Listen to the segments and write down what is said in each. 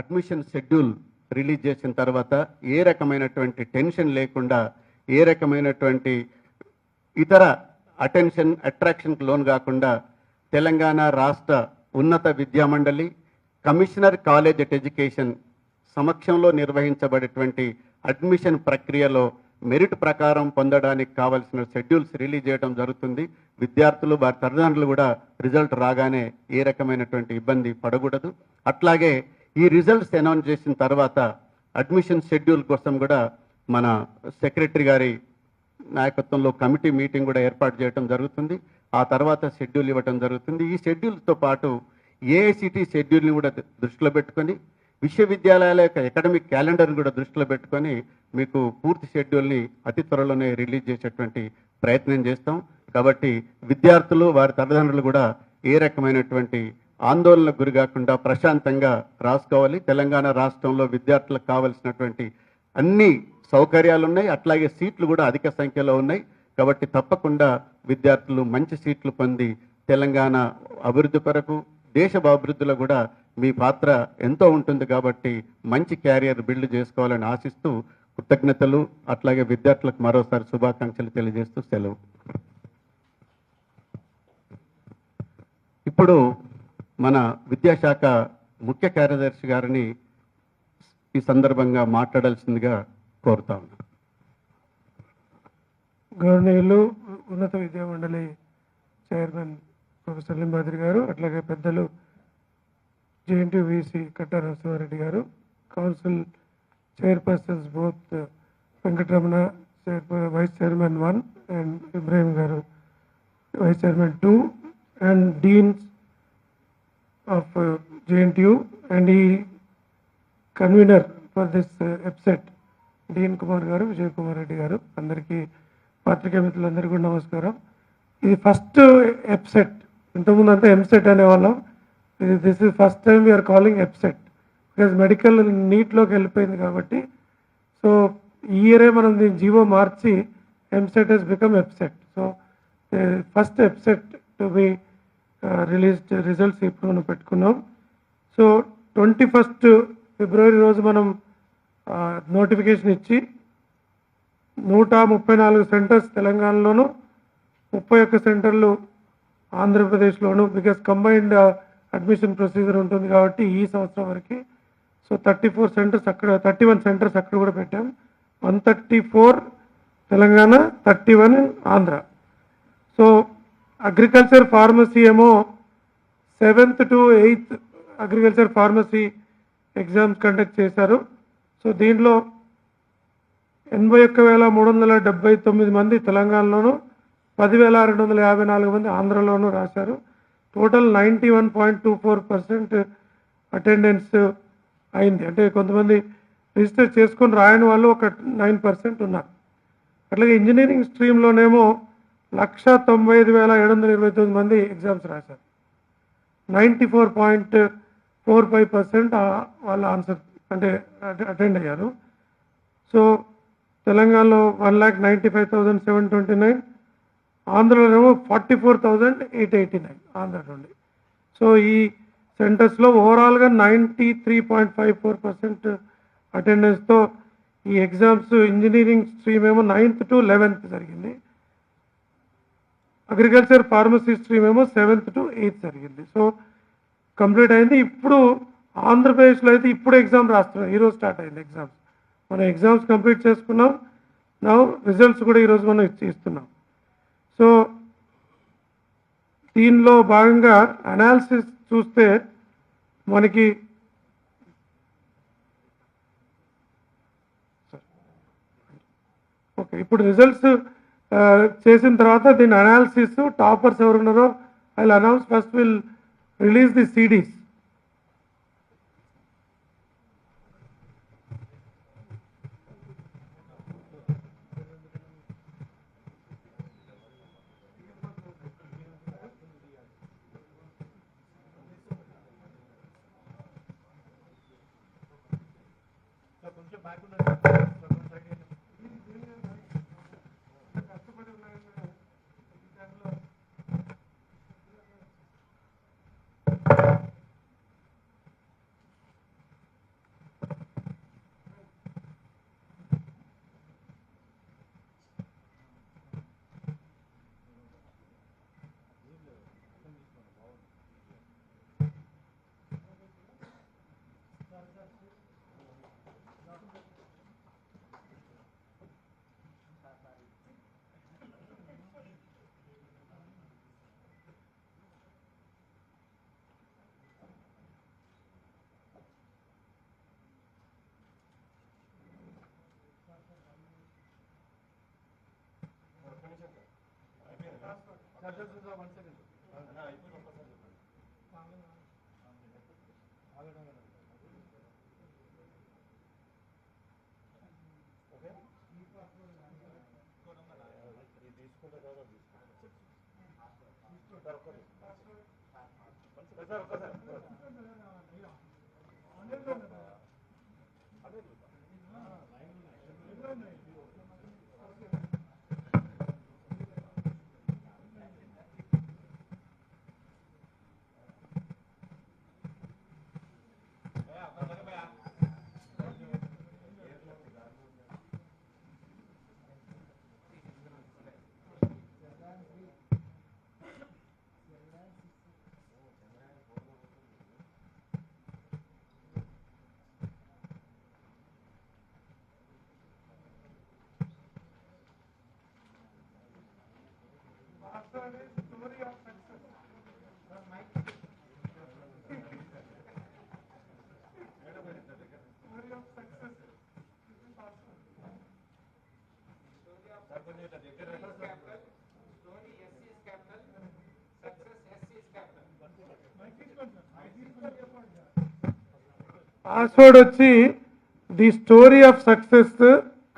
Admission schedule release చేసిన తర్వాత ఏ రకమైనటువంటి టెన్షన్ లేకుండా, ఏ రకమైనటువంటి ఇతర అట్రాక్షన్కి లోన్ కాకుండా తెలంగాణ రాష్ట్ర ఉన్నత విద్యామండలి, కమిషనర్ కాలేజ్ ఆఫ్ ఎడ్యుకేషన్ సమక్షంలో నిర్వహించబడేటువంటి అడ్మిషన్ ప్రక్రియలో మెరిట్ ప్రకారం పొందడానికి కావాల్సిన షెడ్యూల్స్ రిలీజ్ చేయడం జరుగుతుంది. విద్యార్థులు వారి తల్లిదండ్రులు కూడా రిజల్ట్ రాగానే ఏ రకమైనటువంటి ఇబ్బంది పడకూడదు. అట్లాగే ఈ రిజల్ట్స్ అనౌన్స్ చేసిన తర్వాత అడ్మిషన్ షెడ్యూల్ కోసం కూడా మన సెక్రటరీ గారి నాయకత్వంలో కమిటీ మీటింగ్ కూడా ఏర్పాటు చేయడం జరుగుతుంది. ఆ తర్వాత షెడ్యూల్ ఇవ్వడం జరుగుతుంది. ఈ షెడ్యూల్తో పాటు ఏఐసిటి షెడ్యూల్ని కూడా దృష్టిలో పెట్టుకొని, విశ్వవిద్యాలయాల యొక్క అకాడమిక్ క్యాలెండర్ని కూడా దృష్టిలో పెట్టుకొని మీకు పూర్తి షెడ్యూల్ని అతి త్వరలోనే రిలీజ్ చేసేటువంటి ప్రయత్నం చేస్తాం. కాబట్టి విద్యార్థులు వారి తల్లిదండ్రులు కూడా ఏ రకమైనటువంటి ఆందోళనకు గురి కాకుండా ప్రశాంతంగా రాసుకోవాలి. తెలంగాణ రాష్ట్రంలో విద్యార్థులకు కావలసినటువంటి అన్ని సౌకర్యాలు ఉన్నాయి, అట్లాగే సీట్లు కూడా అధిక సంఖ్యలో ఉన్నాయి. కాబట్టి తప్పకుండా విద్యార్థులు మంచి సీట్లు పొంది తెలంగాణ అభివృద్ధి కొరకు, దేశ అభివృద్ధిలో కూడా మీ పాత్ర ఎంతో ఉంటుంది. కాబట్టి మంచి క్యారియర్ బిల్డ్ చేసుకోవాలని ఆశిస్తూ కృతజ్ఞతలు, అట్లాగే విద్యార్థులకు మరోసారి శుభాకాంక్షలు తెలియజేస్తూ సెలవు. ఇప్పుడు మన విద్యాశాఖ ముఖ్య కార్యదర్శి గారిని ఈ సందర్భంగా మాట్లాడాల్సిందిగా కోరుతా ఉన్నాను. గవర్నర్లు, ఉన్నత విద్యా మండలి చైర్మన్ ప్రొఫెసర్ లింబాద్రి గారు, అట్లాగే పెద్దలు జేఎన్టీ వీసీ కట్టా నరసింహారెడ్డి గారు, council chairpersons both Venkataramana vice chairman 1 and Ibrahim గారు vice chairman 2, and deans of JNTU and ఈ convener for this EAPCET dean Kumar గారు, విజయ్ కుమార్ రెడ్డి గారు, అందరికీ పాత్రికేయ మిత్రులందరికీ కూడా నమస్కారం. ఇది ఫస్ట్ ఎప్సెట్. ఇంతకుముందు అంతా ఎంసెట్ అనేవాళ్ళం. This is first time we're calling EAPCET because medical నీట్లోకి వెళ్ళిపోయింది కాబట్టి. సో ఈ ఇయరే మనం దీన్ని జీవో మార్చి EAMCET has become EAPCET. So first EAPCET to be released results ఇప్పుడు మనం పెట్టుకున్నాం. సో 21 ఫిబ్రవరి రోజు మనం నోటిఫికేషన్ ఇచ్చి 134 సెంటర్స్ తెలంగాణలోను, 31 సెంటర్లు ఆంధ్రప్రదేశ్లోను, బికాస్ కంబైన్డ్ అడ్మిషన్ ప్రొసీజర్ ఉంటుంది కాబట్టి ఈ సంవత్సరం వరకు. సో 34 సెంటర్స్ అక్కడ, 31 సెంటర్స్ అక్కడ కూడా పెట్టాం. 134 Telangana, 31 Andhra. So agriculture pharmacy ఏమో 7th to 8th agriculture pharmacy exams conduct చేశారు. సో దీంట్లో 81,379 మంది తెలంగాణలోను, 10,254 మంది ఆంధ్రలోనూ రాశారు. టోటల్ 91.24% అటెండెన్స్ అయింది. అంటే కొంతమంది రిజిస్టర్ చేసుకొని రాయని వాళ్ళు ఒక 9% ఉన్నారు. అట్లాగే ఇంజనీరింగ్ స్ట్రీమ్లోనేమో 1,95,729 మంది ఎగ్జామ్స్ రాశారు. 94.45% వాళ్ళ ఆన్సర్ అంటే అటెండ్ అయ్యారు. సో తెలంగాణలో 1,95,729, ఆంధ్రలోనేమో 44,889 ఆంధ్ర నుండి. సో ఈ సెంటర్స్లో ఓవరాల్గా 93.54% అటెండెన్స్తో ఈ ఎగ్జామ్స్ ఇంజనీరింగ్ స్ట్రీమ్ ఏమో 9th to 11th జరిగింది. అగ్రికల్చర్ ఫార్మసీ స్ట్రీమ్ ఏమో 7th to 8th జరిగింది. సో కంప్లీట్ అయింది. ఇప్పుడు ఆంధ్రప్రదేశ్లో అయితే ఇప్పుడు ఎగ్జామ్ రాస్తున్నాం. ఈరోజు స్టార్ట్ అయింది ఎగ్జామ్స్. మనం ఎగ్జామ్స్ కంప్లీట్ చేసుకున్నాం. నా రిజల్ట్స్ కూడా ఈరోజు మనం ఇస్తున్నాం. సో దీనిలో భాగంగా అనాలిసిస్ చూస్తే మనకి ఓకే, ఇప్పుడు రిజల్ట్స్ చేసిన తర్వాత దీని అనాలిసిస్, టాపర్స్ ఎవరున్నారో I will announce. First will release the CDs. Password వచ్చి the story of success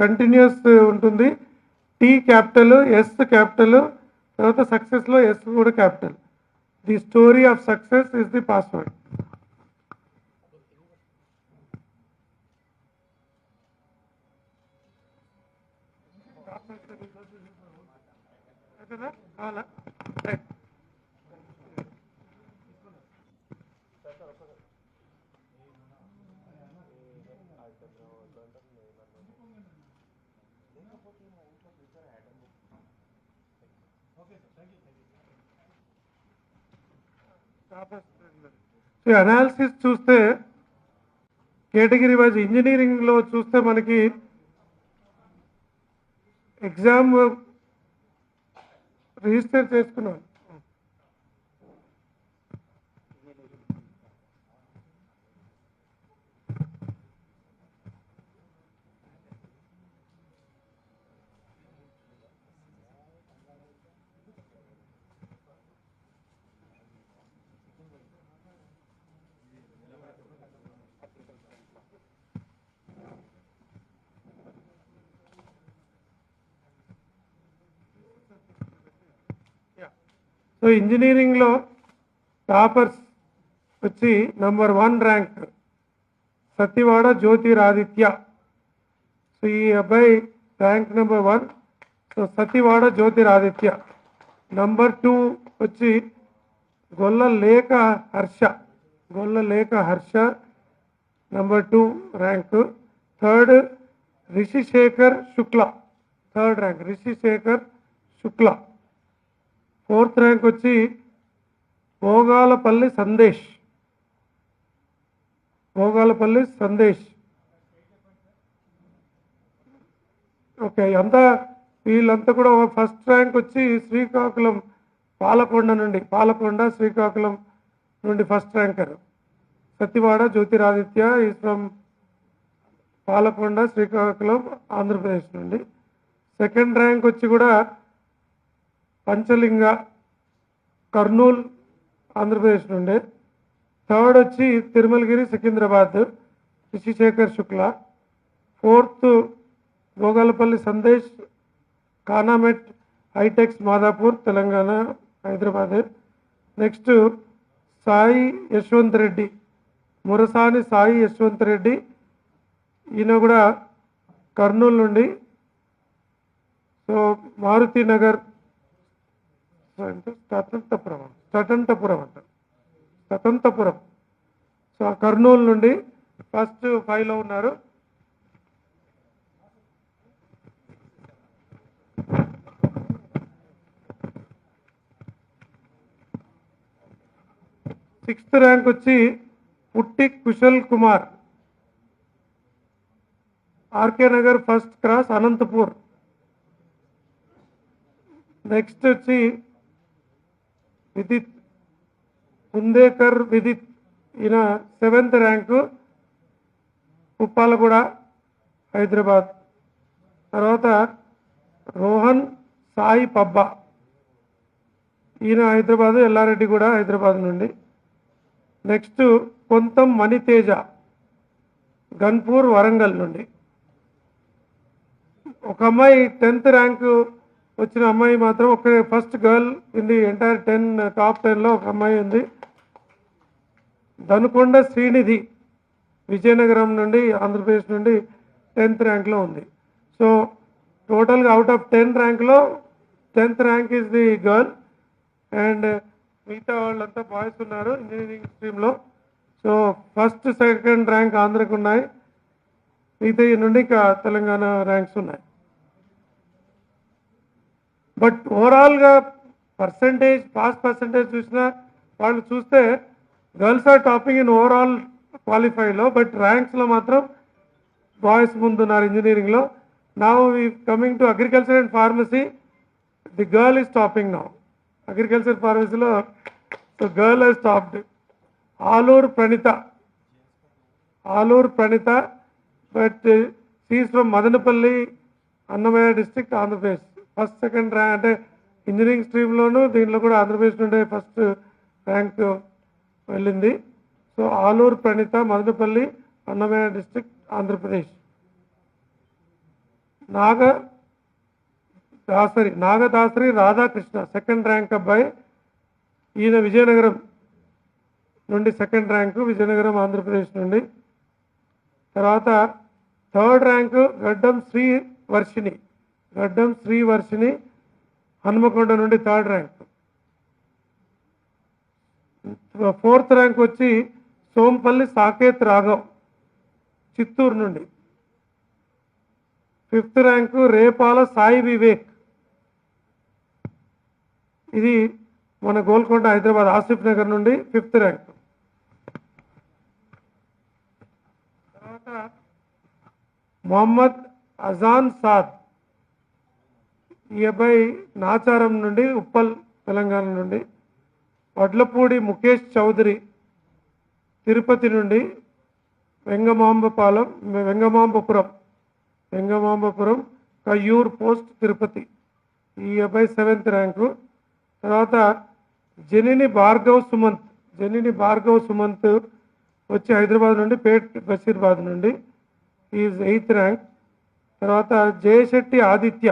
continues ఉంటుంది. టీ క్యాపిటల్, ఎస్ క్యాపిటల్, తర్వాత సక్సెస్లో ఎస్ కూడా capital. The story of success is the password. Analysis చూస్తే కేటగిరీ వైజ్ ఇంజనీరింగ్లో చూస్తే మనకి ఎగ్జామ్ రిజిస్టర్ చేసుకున్నాం. సో ఇంజనీరింగ్లో టాపర్స్ వచ్చి number 1 rank Satyavada Jyotiraditya. So ఈ అబ్బాయి rank number 1. So Satyavada Jyotiraditya. Number 2 వచ్చి గొల్లలేఖ Harsha number 2 rank. Third Rishishekhar శుక్ల, third rank Rishishekhar Shukla. 4th rank వచ్చి భోగాలపల్లి సందేశ్. ఓకే, అంతా వీళ్ళంతా కూడా ఫస్ట్ ర్యాంక్ వచ్చి శ్రీకాకుళం పాలకొండ శ్రీకాకుళం నుండి first ranker Satyavada Jyotiraditya is from Palakonda Srikakulam Andhra Pradesh నుండి. సెకండ్ ర్యాంక్ వచ్చి కూడా పంచలింగ కర్నూలు ఆంధ్రప్రదేశ్ నుండి. థర్డ్ వచ్చి తిరుమలగిరి సికింద్రాబాద్ రిషిశేఖర్ శుక్ల. 4th భోగాలపల్లి సందేశ్ కానామెట్ హైటెక్స్ మాదాపూర్ తెలంగాణ హైదరాబాద్. నెక్స్ట్ సాయి యశ్వంత్ రెడ్డి, మురసాని సాయి యశ్వంత్ రెడ్డి, ఈయన కూడా కర్నూలు నుండి. సో మారుతి నగర్ స్వతంతపురం సో కర్నూలు నుండి ఫస్ట్ 5లో ఉన్నారు. సిక్స్త్ ర్యాంక్ వచ్చి Putti Kushal Kumar RK Nagar first cross Anantapur. Next వచ్చి విదిత్ కుందేకర్ విదిత్, ఈయన 7th ర్యాంకు, ఉప్పాలగూడ హైదరాబాద్. తర్వాత రోహన్ సాయి పబ్బా, ఈయన హైదరాబాద్, ఎల్లారెడ్డి కూడా హైదరాబాద్ నుండి. నెక్స్ట్ కొంతం మణితేజ గన్పూర్ వరంగల్ నుండి. ఒక అమ్మాయి 10th ర్యాంకు వచ్చిన అమ్మాయి మాత్రం ఒక first girl in the entire top 10లో ఒక అమ్మాయి ఉంది. దనుకొండ శ్రీనిధి విజయనగరం నుండి, ఆంధ్రప్రదేశ్ నుండి 10th ర్యాంక్లో ఉంది. సో టోటల్గా అవుట్ ఆఫ్ 10 ర్యాంక్లో 10th rank is the girl and మిగతా వాళ్ళంతా బాయ్స్ ఉన్నారు ఇంజనీరింగ్ స్ట్రీమ్లో. సో ఫస్ట్ సెకండ్ ర్యాంక్ ఆంధ్రకు ఉన్నాయి, మిగతా నుండి ఇంకా తెలంగాణ ర్యాంక్స్ ఉన్నాయి. బట్ ఓవరాల్గా పర్సంటేజ్, పాస్ పర్సంటేజ్ చూసినా వాళ్ళు చూస్తే girls are topping in overall క్వాలిఫైలో, బట్ ర్యాంక్స్లో మాత్రం బాయ్స్ ముందున్నారు ఇంజనీరింగ్లో. Now we coming to agriculture and pharmacy, the girl is topping now. Agriculture ఫార్మసీలో girl has topped. Aluru Pranitha, but she's from Madanapalle, Annamayya district, Andhra Pradesh. First second rank అంటే ఇంజనీరింగ్ స్ట్రీమ్లోను దీంట్లో కూడా ఆంధ్రప్రదేశ్ నుండే ఫస్ట్ ర్యాంక్ వెళ్ళింది. So Aluru Pranitha, Madanapalle, Annamayya district, Andhra Pradesh. Nagadasari Radhakrishna second rank అబ్బాయి, ఈయన విజయనగరం నుండి సెకండ్ ర్యాంకు, విజయనగరం ఆంధ్రప్రదేశ్ నుండి. తర్వాత 3rd ర్యాంకు గడ్డం శ్రీవర్షిని హనుమకొండ నుండి 3rd ర్యాంకు. 4th ర్యాంక్ వచ్చి సోంపల్లి సాకేత్ రాఘవ్ చిత్తూరు నుండి. 5th ర్యాంకు రేపాల సాయి వివేక్, ఇది మన గోల్కొండ హైదరాబాద్ ఆసిఫ్ నగర్ నుండి 5th ర్యాంకు. తర్వాత మొహమ్మద్ అజాన్ సాద్, ఈ అబ్బాయి నాచారం నుండి, ఉప్పల్ తెలంగాణ నుండి. వడ్లపూడి ముఖేష్ చౌదరి తిరుపతి నుండి, వెంగమాంబపురం కయ్యూర్ పోస్ట్ తిరుపతి, ఈ అబ్బాయి 7th ర్యాంకు. తర్వాత జనిని భార్గవ్ సుమంత్ వచ్చి హైదరాబాద్ నుండి, పేట్ బషీర్బాద్ నుండి, ఈజ్ 8th ర్యాంక్. తర్వాత జయశెట్టి ఆదిత్య,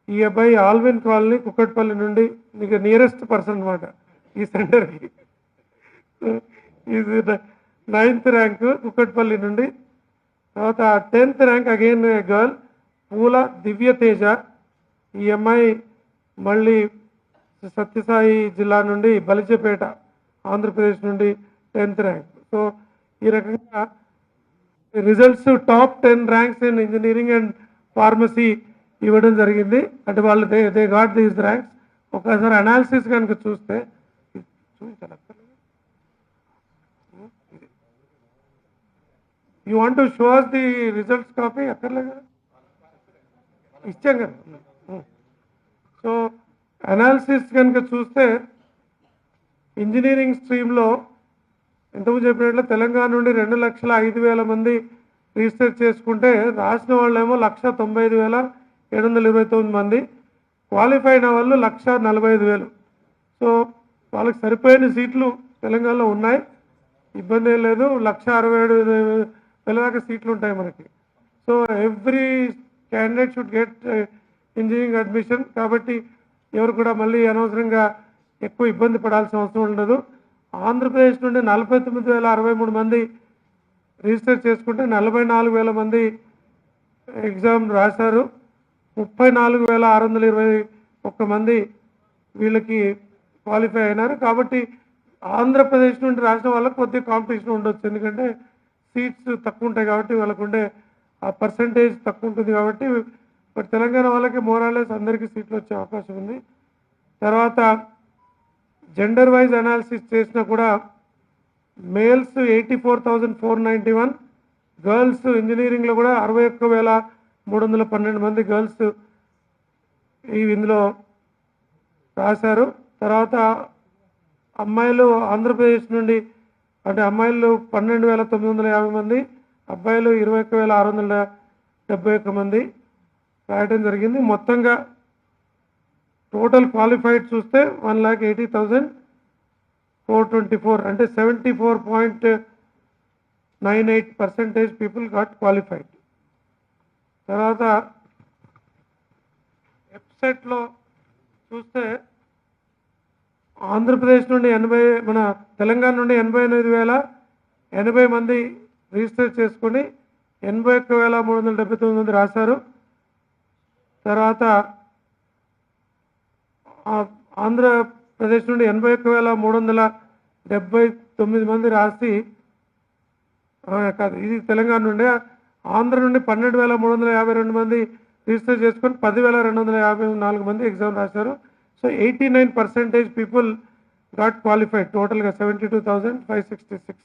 ఈ అబ్బాయి ఆల్విన్ కాలనీ కుక్కట్పల్లి నుండి, మీకు నియరెస్ట్ పర్సన్ అనమాట ఈ సెంటర్కి. ఈజ్ 9th ర్యాంకు కుక్కట్పల్లి నుండి. తర్వాత 10th ర్యాంక్ అగైన్ గర్ల్ పూల దివ్యతేజ, ఈ అమ్మాయి మళ్ళీ సత్యసాయి జిల్లా నుండి, బలిజపేట ఆంధ్రప్రదేశ్ నుండి 10th ర్యాంక్. సో ఈ రకంగా results top 10 ranks in engineering and pharmacy ఇవ్వడం జరిగింది. అంటే వాళ్ళు దే గాట్ దీస్ ర్యాంక్స్. ఒకసారి అనాలిసిస్ కనుక చూస్తే you want to show us the results copy అక్కర్లేదు ఇచ్చాం కదా. సో అనాలిసిస్ కనుక చూస్తే ఇంజనీరింగ్ స్ట్రీమ్లో ఇంతకుముందు చెప్పినట్లు తెలంగాణ నుండి 2,05,000 మంది రిజిస్టర్ చేసుకుంటే రాసిన వాళ్ళేమో 1,95,729 మంది, క్వాలిఫై అయిన వాళ్ళు 1,45,000. సో వాళ్ళకి సరిపోయిన సీట్లు తెలంగాణలో ఉన్నాయి, ఇబ్బంది ఏం లేదు. 1,67,000 దాకా సీట్లు ఉంటాయి మనకి. So every candidate should get engineering admission. కాబట్టి ఎవరు కూడా మళ్ళీ అనవసరంగా ఎక్కువ ఇబ్బంది పడాల్సిన అవసరం ఉండదు. ఆంధ్రప్రదేశ్ నుండి 49,063 మంది రిజిస్టర్ చేసుకుంటే 44,000 మంది ఎగ్జామ్ రాశారు. 34,621 మంది వీళ్ళకి క్వాలిఫై అయినారు. కాబట్టి ఆంధ్రప్రదేశ్ నుండి రాసిన వాళ్ళకి కొద్దిగా కాంపిటీషన్ ఉండొచ్చు, ఎందుకంటే సీట్స్ తక్కువ ఉంటాయి కాబట్టి వాళ్ళకు ఉండే ఆ పర్సంటేజ్ తక్కువ ఉంటుంది కాబట్టి. బట్ తెలంగాణ వాళ్ళకి మోరాలెస్ అందరికీ సీట్లు వచ్చే అవకాశం ఉంది. తర్వాత జెండర్ వైజ్ అనాలిసిస్ చేసినా కూడా మేల్స్ 84,491, గర్ల్స్ ఇంజనీరింగ్లో కూడా 61,312 మంది గర్ల్స్ ఇందులో రాశారు. తర్వాత అమ్మాయిలు ఆంధ్రప్రదేశ్ నుండి అంటే అమ్మాయిలు 12,950 మంది, అబ్బాయిలు 21,671 మంది రాయటం జరిగింది. మొత్తంగా టోటల్ క్వాలిఫైడ్ చూస్తే 1,80,424 అంటే 74.98% పీపుల్ గాట్ క్వాలిఫైడ్. తర్వాత వెబ్సైట్లో చూస్తే ఆంధ్రప్రదేశ్ నుండి మన తెలంగాణ నుండి 88,080 మంది రిజిస్టర్ చేసుకొని 81,379 మంది రాశారు. తర్వాత ఆంధ్రప్రదేశ్ నుండి 81,379 మంది రాసి కాదు, ఇది తెలంగాణ నుండి. ఆంధ్ర నుండి 12,352 మంది రిజిస్టర్ చేసుకొని 10,254 మంది ఎగ్జామ్ రాశారు. సో 89% పీపుల్ గాట్ క్వాలిఫైడ్, టోటల్గా 72,566.